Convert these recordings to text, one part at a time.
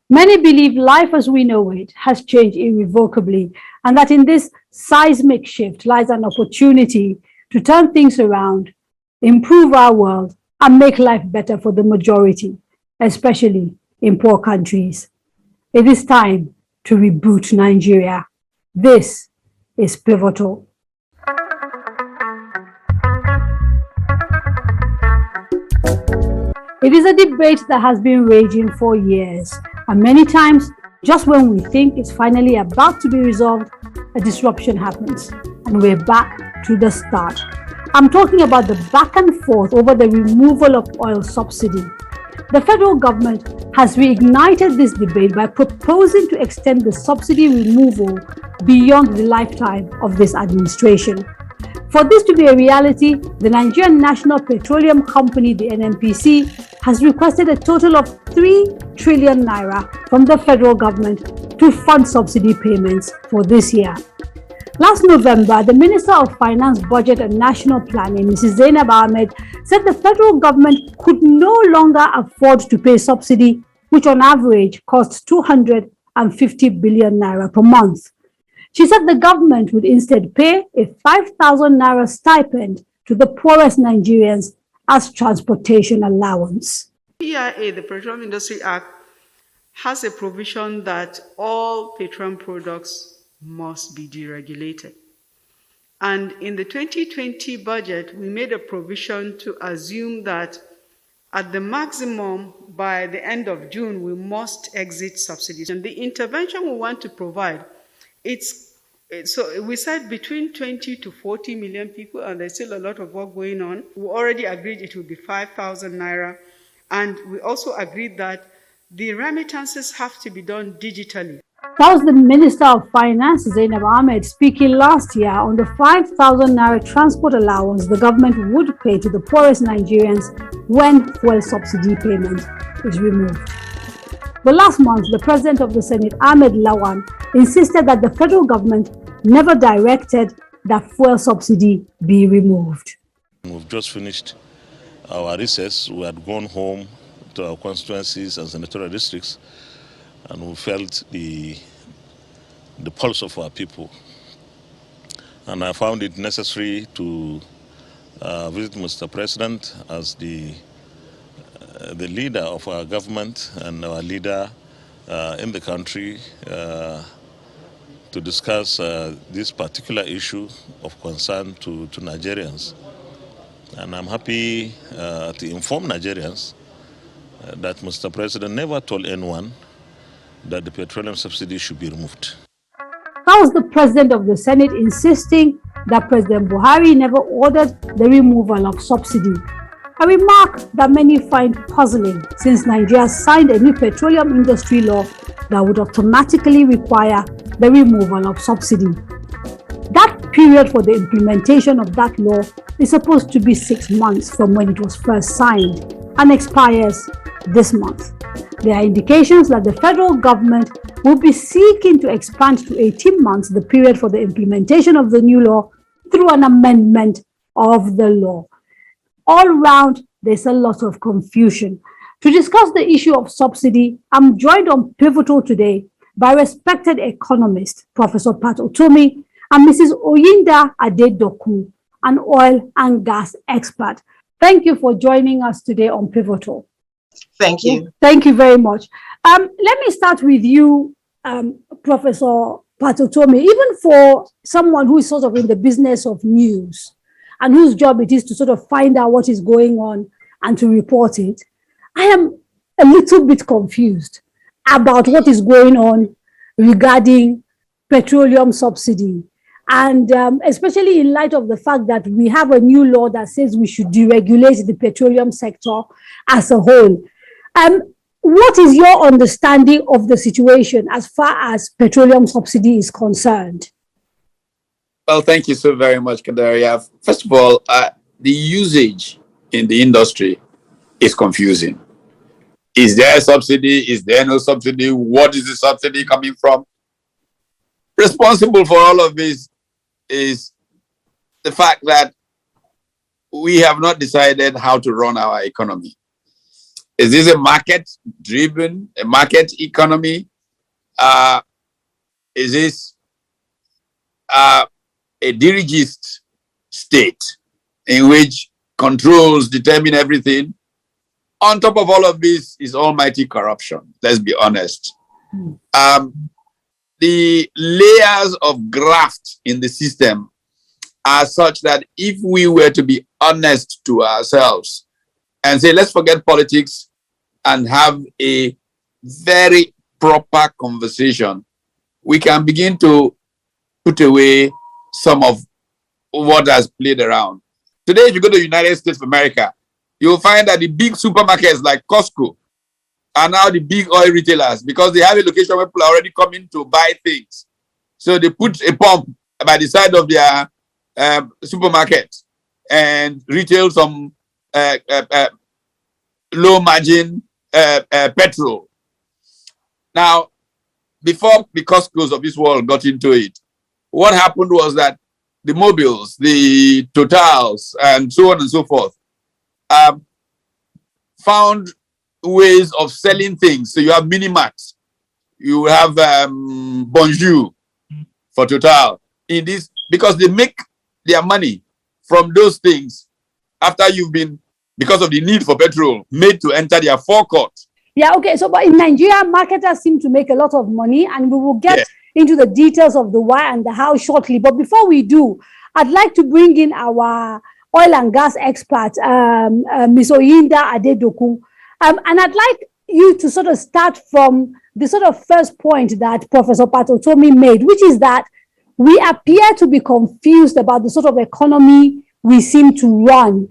Many believe life as we know it has changed irrevocably, and that in this seismic shift lies an opportunity to turn things around, improve our world, and make life better for the majority, especially in poor countries. It is time to reboot Nigeria. This is Pivotal. It is a debate that has been raging for years, and many times, just when we think it's finally about to be resolved, a disruption happens, and we're back to the start. I'm talking about the back and forth over the removal of oil subsidy. The federal government has reignited this debate by proposing to extend the subsidy removal beyond the lifetime of this administration. For this to be a reality, the Nigerian National Petroleum Company, the NNPC, has requested a total of 3 trillion naira from the federal government to fund subsidy payments for this year. Last November, the Minister of Finance, Budget and National Planning, Mrs. Zainab Ahmed, said the federal government could no longer afford to pay subsidy, which on average costs 250 billion naira per month. She said the government would instead pay a 5,000 naira stipend to the poorest Nigerians as transportation allowance. PIA, the Petroleum Industry Act, has a provision that all petroleum products must be deregulated. And in the 2020 budget, we made a provision to assume that at the maximum, by the end of June, we must exit subsidies. And the intervention we want to provide, so we said between 20 to 40 million people, and there's still a lot of work going on. We already agreed it will be 5,000 naira. And we also agreed that the remittances have to be done digitally. That was the Minister of Finance, Zainab Ahmed, speaking last year on the 5,000 naira transport allowance the government would pay to the poorest Nigerians when fuel subsidy payment is removed. But last month, the President of the Senate, Ahmed Lawan, insisted that the federal government never directed that fuel subsidy be removed. We've just finished our recess. We had gone home to our constituencies and senatorial districts, and we felt the pulse of our people. And I found it necessary to visit Mr. President as the leader of our government and our leader in the country to discuss this particular issue of concern to Nigerians. And I'm happy to inform Nigerians that Mr. President never told anyone that the petroleum subsidy should be removed. That was the President of the Senate insisting that President Buhari never ordered the removal of subsidy. A remark that many find puzzling since Nigeria signed a new petroleum industry law that would automatically require the removal of subsidy. That period for the implementation of that law is supposed to be 6 months from when it was first signed and expires this month. There are indications that the federal government will be seeking to expand to 18 months the period for the implementation of the new law through an amendment of the law. All round, there's a lot of confusion. To discuss the issue of subsidy, I'm joined on Pivotal today by respected economist, Professor Pat Otomi, and Mrs. Oyinda Adedoku, an oil and gas expert. Thank you for joining us today on Pivotal. Thank you. Thank you very much. Let me start with you, Professor Pat Otomi. Even for someone who is sort of in the business of news and whose job it is to sort of find out what is going on and to report it, I am a little bit confused about what is going on regarding petroleum subsidy. And especially in light of the fact that we have a new law that says we should deregulate the petroleum sector as a whole. what is your understanding of the situation as far as petroleum subsidy is concerned? Well, thank you so very much, Kadaria. First of all, the usage in the industry is confusing. Is there a subsidy? Is there no subsidy? What is the subsidy coming from? Responsible for all of this is the fact that we have not decided how to run our economy. Is this a market-driven, a market economy? Is this a dirigist state in which controls determine everything? On top of all of this is almighty corruption. Let's be honest. The layers of graft in the system are such that if we were to be honest to ourselves and say, let's forget politics and have a very proper conversation, we can begin to put away some of what has played around. Today, if you go to the United States of America, you'll find that the big supermarkets like Costco are now the big oil retailers because they have a location where people are already coming to buy things. So they put a pump by the side of their supermarket and retail some low margin petrol. Now, before the Costco's of this world got into it, what happened was that the Mobiles, the Totals, and so on and so forth, found ways of selling things. So you have Minimax, you have Bonjour for Total. In this, because they make their money from those things after you've been, because of the need for petrol, made to enter their forecourt. Yeah, okay. So, but in Nigeria, marketers seem to make a lot of money, and we will get into the details of the why and the how shortly. But before we do, I'd like to bring in our oil and gas expert, Ms. Oyinda Adedoku. And I'd like you to sort of start from the sort of first point that Professor Patotomi made, which is that we appear to be confused about the sort of economy we seem to run.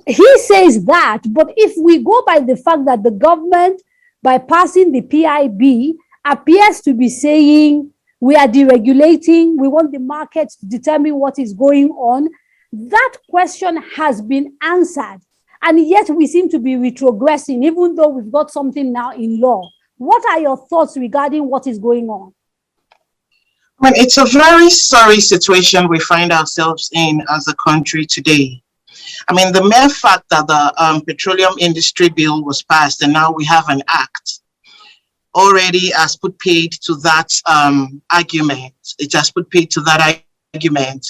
He says that, but if we go by the fact that the government, by passing the PIB, appears to be saying we are deregulating, we want the market to determine what is going on, that question has been answered. And yet we seem to be retrogressing, even though we've got something now in law. What are your thoughts regarding what is going on? Well, it's a very sorry situation we find ourselves in as a country today. I mean, the mere fact that the petroleum industry bill was passed and now we have an act already has put paid to that argument. It has put paid to that argument.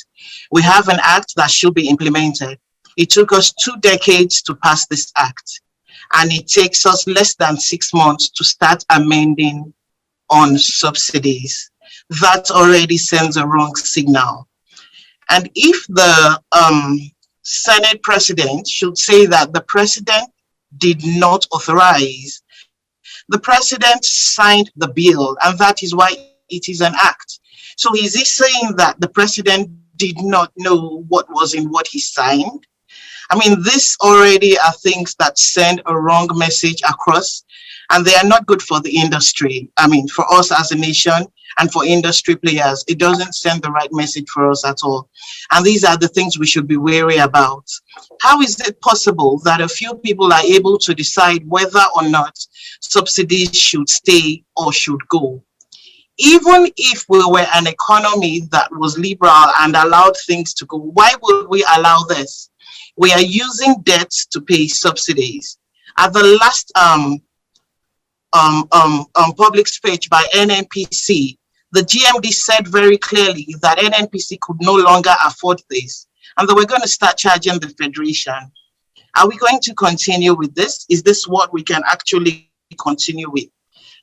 We have an act that should be implemented. It took us 2 decades to pass this act, and it takes us less than 6 months to start amending on subsidies. That already sends a wrong signal. And if the Senate president should say that the president did not authorize, the president signed the bill, and that is why it is an act. So is he saying that the president did not know what was in what he signed? I mean, this already are things that send a wrong message across, and they are not good for the industry. I mean, for us as a nation and for industry players, it doesn't send the right message for us at all. And these are the things we should be wary about. How is it possible that a few people are able to decide whether or not subsidies should stay or should go? Even if we were an economy that was liberal and allowed things to go, why would we allow this? We are using debt to pay subsidies. At the last public speech by NNPC, the GMD said very clearly that NNPC could no longer afford this, and that we're going to start charging the Federation. Are we going to continue with this? Is this what we can actually continue with?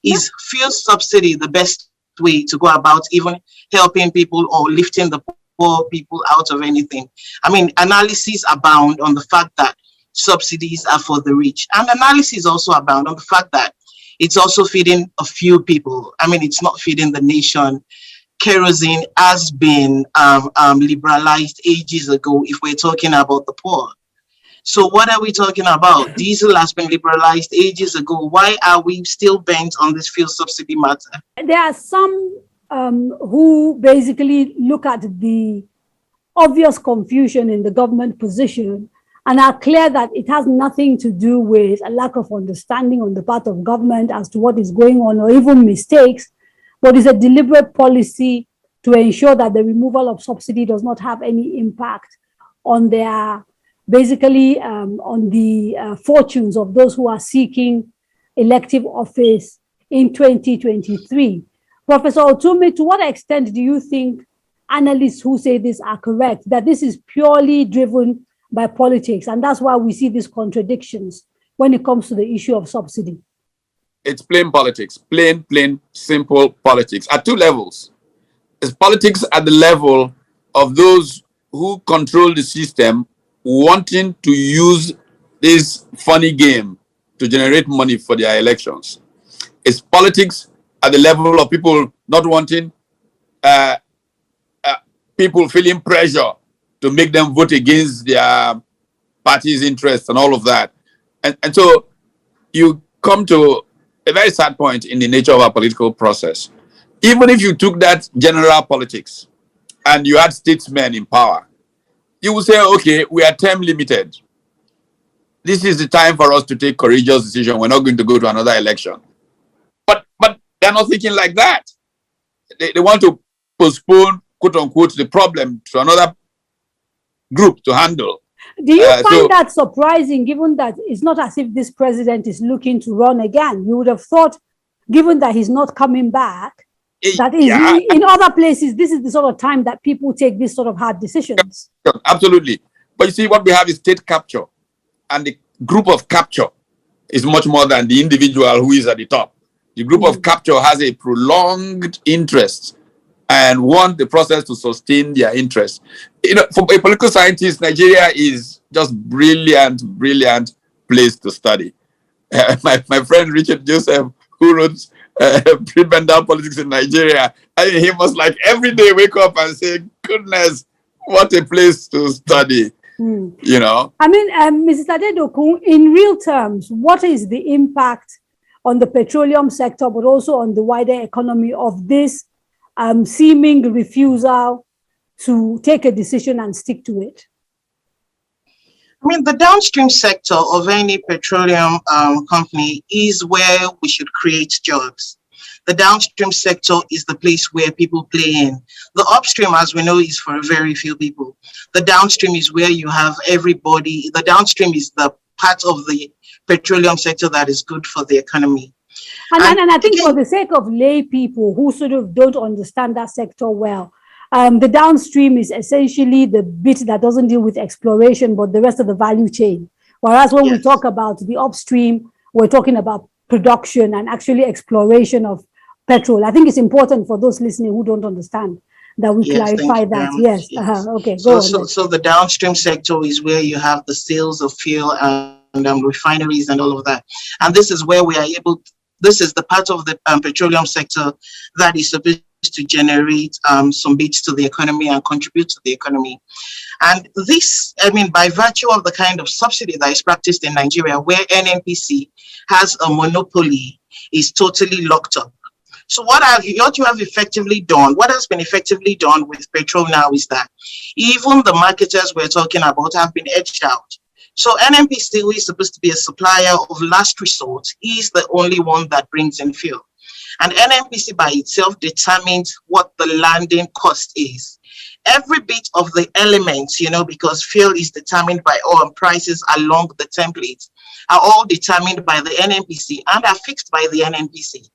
Is fuel subsidy the best way to go about even helping people or lifting the poor people out of anything? I mean, analyses abound on the fact that subsidies are for the rich, and analyses also abound on the fact that it's also feeding a few people. I mean, it's not feeding the nation. Kerosene has been liberalized ages ago if we're talking about the poor. So what are we talking about? Diesel has been liberalized ages ago. Why are we still bent on this fuel subsidy matter? There are some who basically look at the obvious confusion in the government position and are clear that it has nothing to do with a lack of understanding on the part of government as to what is going on or even mistakes, but is a deliberate policy to ensure that the removal of subsidy does not have any impact on their, basically on the fortunes of those who are seeking elective office in 2023. Professor Otumi, to what extent do you think analysts who say this are correct, that this is purely driven by politics, and that's why we see these contradictions when it comes to the issue of subsidy? It's plain politics, plain, simple politics at two levels. It's politics at the level of those who control the system wanting to use this funny game to generate money for their elections. It's politics at the level of people not wanting people feeling pressure to make them vote against their party's interests and all of that. And so you come to a very sad point in the nature of our political process. Even if you took that general politics and you had statesmen in power, you would say, okay, we are term limited. This is the time for us to take courageous decision. We're not going to go to another election. But they're not thinking like that. They want to postpone, quote unquote, the problem to another group to handle. Do you find that surprising, given that it's not as if this president is looking to run again? You would have thought, given that he's not coming back, that is, in other places, this is the sort of time that people take these sort of hard decisions. Absolutely. But you see, what we have is state capture. And the group of capture is much more than the individual who is at the top. The group of capture has a prolonged interest and want the process to sustain their interest. You know, for a political scientist, Nigeria is just brilliant place to study. My friend Richard Joseph, who wrote Pre-Bendal Politics in Nigeria, I mean, he must like every day wake up and say, goodness, what a place to study. You know? I mean, Mrs. Adedoku, in real terms, what is the impact on the petroleum sector, but also on the wider economy of this seeming refusal to take a decision and stick to it? I mean, the downstream sector of any petroleum company is where we should create jobs. The downstream sector is the place where people play in. The upstream, as we know, is for very few people. The downstream is where you have everybody. The downstream is the part of the petroleum sector that is good for the economy. And I think for the sake of lay people who sort of don't understand that sector well, the downstream is essentially the bit that doesn't deal with exploration, but the rest of the value chain. Whereas when we talk about the upstream, we're talking about production and actually exploration of petrol. I think it's important for those listening who don't understand that we clarify that. Yes. Okay. Go on. So the downstream sector is where you have the sales of fuel and refineries and all of that. And this is where we are able. This is the part of the petroleum sector that is supposed to generate some bits to the economy and contribute to the economy. And this, I mean, by virtue of the kind of subsidy that is practiced in Nigeria, where NNPC has a monopoly, is totally locked up. So what you have effectively done, what has been effectively done with petrol now is that even the marketers we're talking about have been edged out. So NNPC, who is supposed to be a supplier of last resort, is the only one that brings in fuel. And NNPC by itself determines what the landing cost is. Every bit of the elements, you know, because fuel is determined by oil prices along the templates, are all determined by the NNPC and are fixed by the NNPC.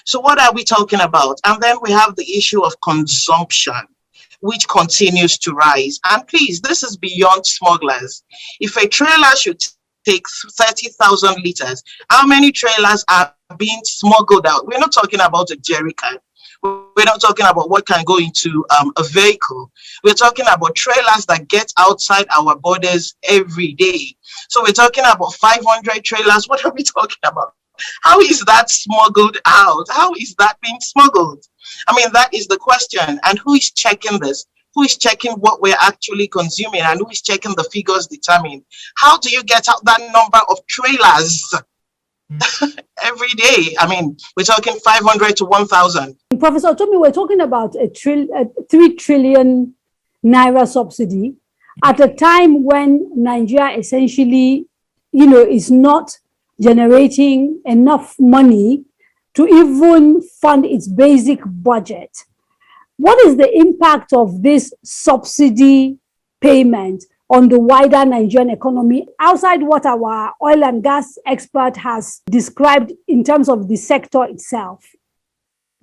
So what are we talking about? And then we have the issue of consumption, which continues to rise. And please, this is beyond smugglers. If a trailer should take 30,000 liters, how many trailers are being smuggled out? We're not talking about a jerry can. We're not talking about what can go into a vehicle. We're talking about trailers that get outside our borders every day. So we're talking about 500 trailers. What are we talking about? How is that smuggled out? How is that being smuggled? I mean, that is the question. And who is checking this? Who is checking what we're actually consuming, and who is checking the figures determined? How do you get out that number of trailers every day? I mean, we're talking 500 to 1,000. Professor Otomi, we're talking about a 3 trillion naira subsidy at a time when Nigeria essentially, is not generating enough money to even fund its basic budget. What is the impact of this subsidy payment on the wider Nigerian economy outside what our oil and gas expert has described in terms of the sector itself?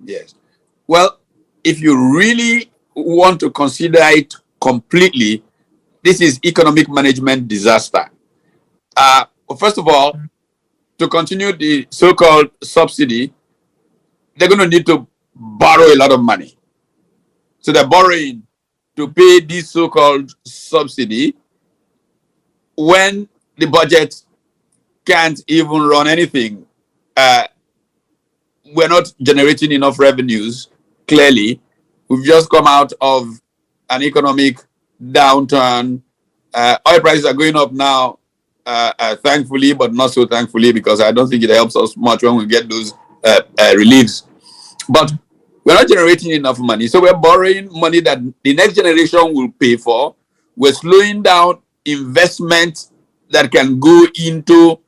Yes. Well, if you really want to consider it completely, this is economic management disaster. First of all, to continue the so-called subsidy, they're going to need to borrow a lot of money. So they're borrowing to pay this so-called subsidy when the budget can't even run anything. We're not generating enough revenues, clearly. We've just come out of an economic downturn. Oil prices are going up now, thankfully, but not so thankfully, because I don't think it helps us much when we get those reliefs. But we're not generating enough money, so we're borrowing money that the next generation will pay for. We're slowing down investment that can go into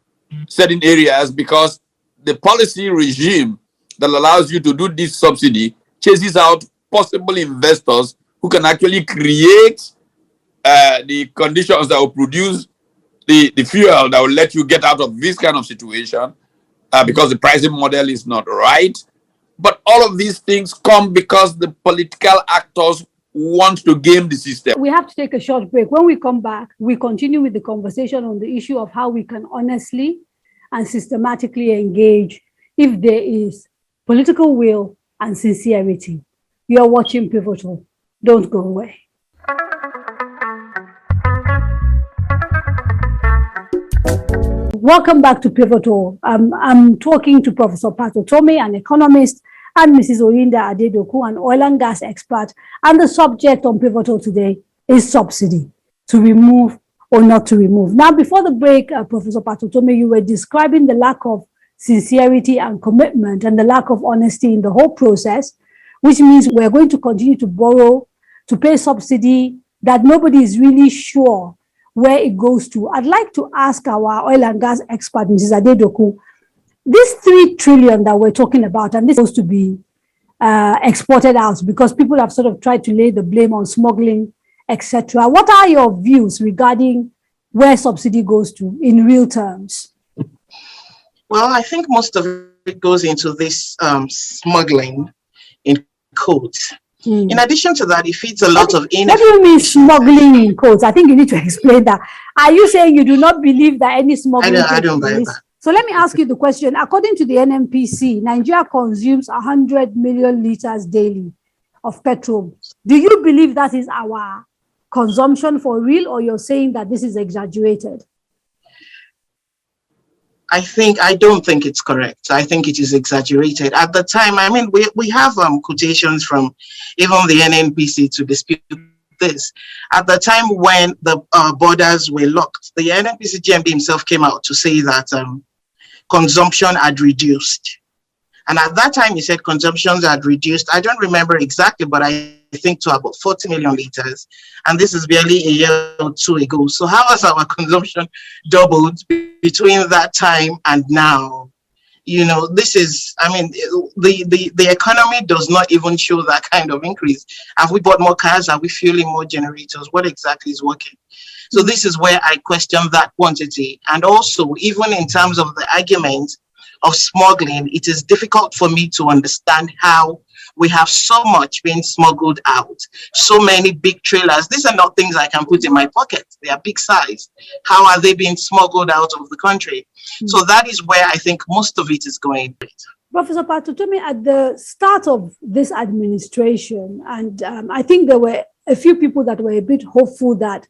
certain areas because the policy regime that allows you to do this subsidy chases out possible investors who can actually create the conditions that will produce the fuel that will let you get out of this kind of situation because the pricing model is not right. But all of these things come because the political actors want to game the system. We have to take a short break. When we come back, we continue with the conversation on the issue of how we can honestly and systematically engage if there is political will and sincerity. You are watching Pivotal. Don't go away. Welcome back to Pivotal. I'm talking to Professor Pat Otomi, an economist, and Mrs. Oyinda Adedoku, an oil and gas expert. And the subject on Pivotal today is subsidy, to remove or not to remove. Now, before the break, Professor Pat Otomi, you were describing the lack of sincerity and commitment and the lack of honesty in the whole process, which means we're going to continue to borrow to pay subsidy that nobody is really sure where it goes to. I'd like to ask our oil and gas expert, Mrs. Adedoku, this 3 trillion that we're talking about, and this is supposed to be exported out because people have sort of tried to lay the blame on smuggling, etc. What are your views regarding where subsidy goes to in real terms? Well, I think most of it goes into this smuggling in quotes. In addition to that, it feeds a lot of What do you mean smuggling in quotes? I think you need to explain that. Are you saying you do not believe that any smuggling? I don't buy that. So let me ask you the question. According to the NNPC, Nigeria consumes 100 million liters daily of petrol. Do you believe that is our consumption for real, or you're saying that this is exaggerated? I don't think it's correct. I think it is exaggerated. At the time, I mean, we have quotations from even the NNPC to dispute this. At the time when the borders were locked, the NNPC GMD himself came out to say that consumption had reduced. And at that time, he said consumptions had reduced. I don't remember exactly, but I think to about 40 million liters. And this is barely a year or two ago. So how has our consumption doubled between that time and now? You know, this is, I mean, the economy does not even show that kind of increase. Have we bought more cars? Are we fueling more generators? What exactly is working? So this is where I question that quantity. And also, even in terms of the argument of smuggling, it is difficult for me to understand how we have so much being smuggled out, so many big trailers. These are not things I can put in my pocket. They are big size. How are they being smuggled out of the country? So that is where I think most of it is going. Professor Pat Otomi, at the start of this administration, and I think there were a few people that were a bit hopeful that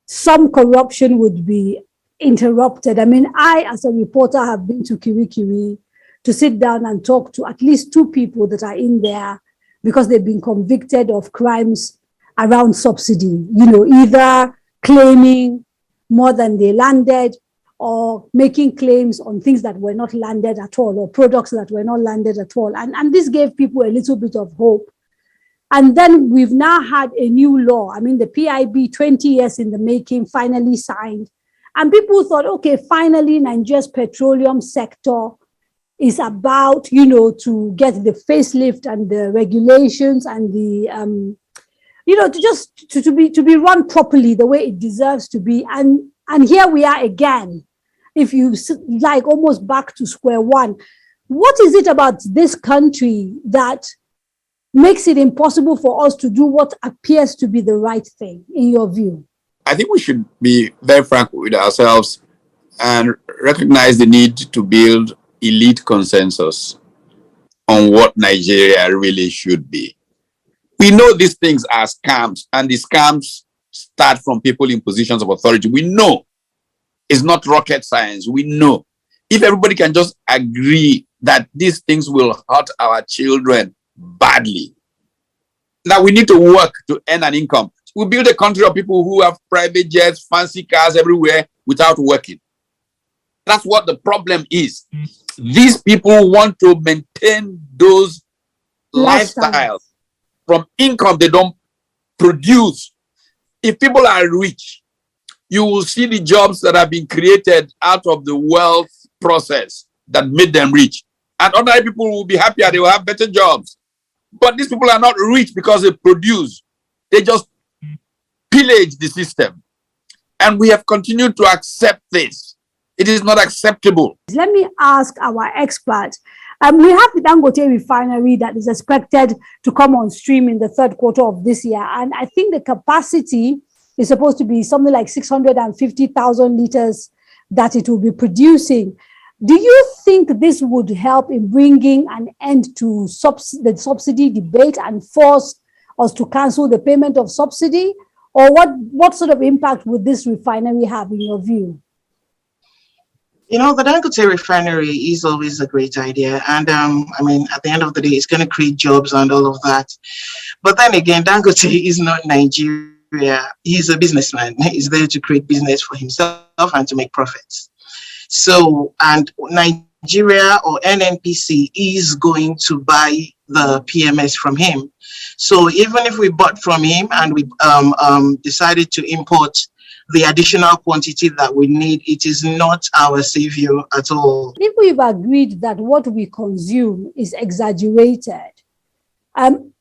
some corruption would be interrupted. I mean, I, as a reporter, have been to Kirikiri to sit down and talk to at least 2 people that are in there because they've been convicted of crimes around subsidy, either claiming more than they landed or making claims on things that were not landed at all or products that were not landed at all. And this gave people a little bit of hope. And then we've now had a new law. I mean, the PIB, 20 years in the making, finally signed. And people thought, okay, finally, Nigeria's petroleum sector is about, to get the facelift and the regulations and the, to be run properly the way it deserves to be. And here we are again, if you like, almost back to square one. What is it about this country that makes it impossible for us to do what appears to be the right thing, in your view? I think we should be very frank with ourselves and recognize the need to build elite consensus on what Nigeria really should be. We know these things are scams, and the scams start from people in positions of authority. We know it's not rocket science. We know if everybody can just agree that these things will hurt our children badly, now we need to work to earn an income. We build a country of people who have private jets, fancy cars everywhere without working. That's what the problem is. These people want to maintain those lifestyles from income they don't produce. If people are rich, you will see the jobs that have been created out of the wealth process that made them rich. And ordinary people will be happier, they will have better jobs. But these people are not rich because they produce. They just pillage the system. And we have continued to accept this. It is not acceptable. Let me ask our expert. We have the Dangote refinery that is expected to come on stream in the third quarter of this year. And I think the capacity is supposed to be something like 650,000 liters that it will be producing. Do you think this would help in bringing an end to the subsidy debate and force us to cancel the payment of subsidy? Or what sort of impact would this refinery have in your view? The Dangote refinery is always a great idea. And I mean, at the end of the day, it's going to create jobs and all of that. But then again, Dangote is not Nigeria. He's a businessman. He's there to create business for himself and to make profits. So, and Nigeria or NNPC is going to buy the PMS from him. So even if we bought from him and we decided to import the additional quantity that we need, it is not our savior at all. If we've agreed that what we consume is exaggerated,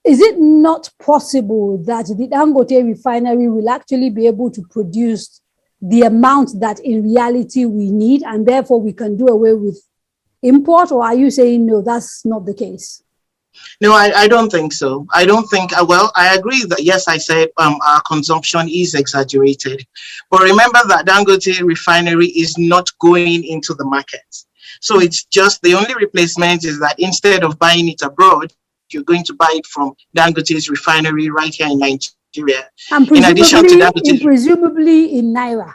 is it not possible that the Dangote refinery will actually be able to produce the amount that in reality we need, and therefore we can do away with import? Or are you saying, no, that's not the case? No, I don't think so. I don't think, well, I agree that, yes, I said our consumption is exaggerated. But remember that Dangote refinery is not going into the market. So it's just, the only replacement is that instead of buying it abroad, you're going to buy it from Dangote's refinery right here in Nigeria. And in addition to Dangote, presumably in Naira.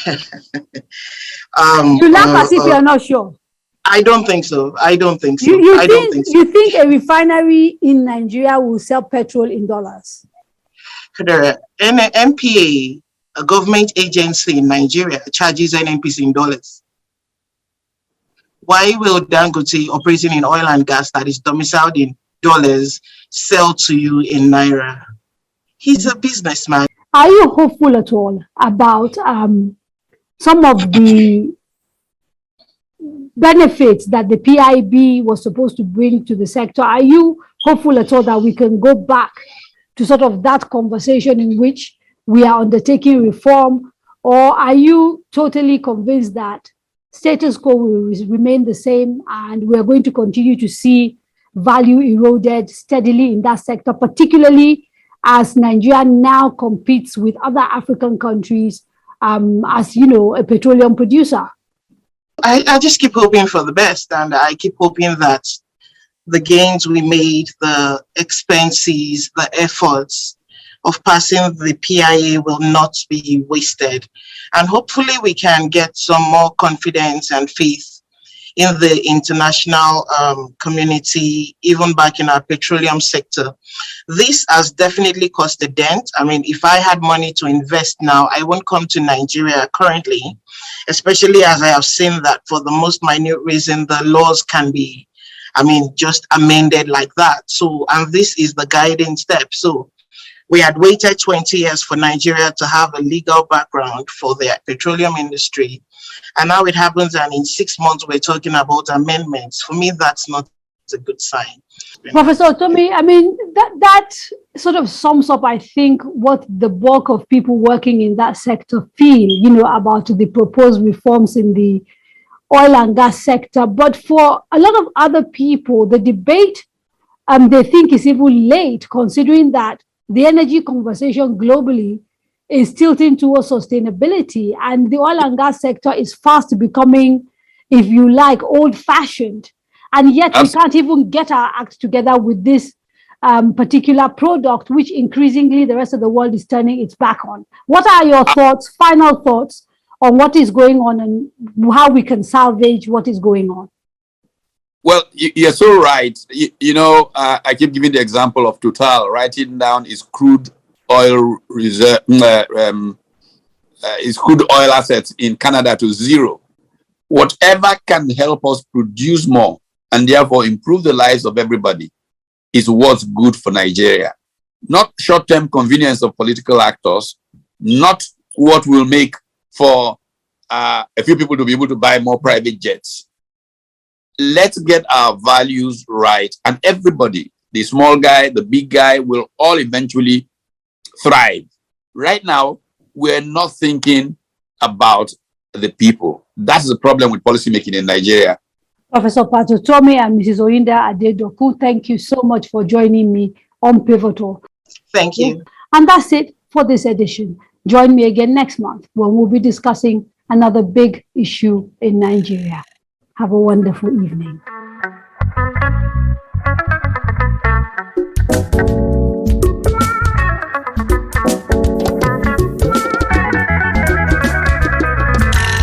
You laugh as if you're not sure. I don't think so. I don't think so. You think a refinery in Nigeria will sell petrol in dollars? The NPA, a government agency in Nigeria, charges NNPC in dollars. Why will Dangote, operating in oil and gas that is domiciled in dollars, sell to you in Naira? He's a businessman. Are you hopeful at all about some of the benefits that the PIB was supposed to bring to the sector? Are you hopeful at all that we can go back to sort of that conversation in which we are undertaking reform? Or are you totally convinced that status quo will remain the same and we're going to continue to see value eroded steadily in that sector, particularly as Nigeria now competes with other African countries as, a petroleum producer? I just keep hoping for the best, and I keep hoping that the gains we made, the expenses, the efforts of passing the PIA will not be wasted. And hopefully we can get some more confidence and faith in the international community, even back in our petroleum sector. This has definitely caused a dent. I mean, if I had money to invest now, I won't come to Nigeria currently, especially as I have seen that for the most minute reason, the laws can be, I mean, just amended like that. So, and this is the guiding step. So we had waited 20 years for Nigeria to have a legal background for the petroleum industry. And now it happens, and in 6 months, we're talking about amendments. For me, that's not a good sign. Professor Tommy, I mean, that sort of sums up, I think, what the bulk of people working in that sector feel, you know, about the proposed reforms in the oil and gas sector. But for a lot of other people, the debate, they think is even late, considering that the energy conversation globally is tilting towards sustainability, and the oil and gas sector is fast becoming, if you like, old-fashioned. And yet we can't even get our act together with this particular product, which increasingly the rest of the world is turning its back on. What are your thoughts, final thoughts, on what is going on and how we can salvage what is going on? Well, you're so right. I keep giving the example of Total writing down its crude oil reserve, its crude oil assets in Canada to zero. Whatever can help us produce more and therefore improve the lives of everybody is what's good for Nigeria. Not short-term convenience of political actors, not what will make for a few people to be able to buy more private jets. Let's get our values right, and everybody, the small guy, the big guy, will all eventually thrive. Right now, we're not thinking about the people. That's the problem with policymaking in Nigeria. Professor Pato Tommy and Mrs. Oyinda Adedoku, thank you so much for joining me on Pivotal. Thank you. And that's it for this edition. Join me again next month when we'll be discussing another big issue in Nigeria. Have a wonderful evening.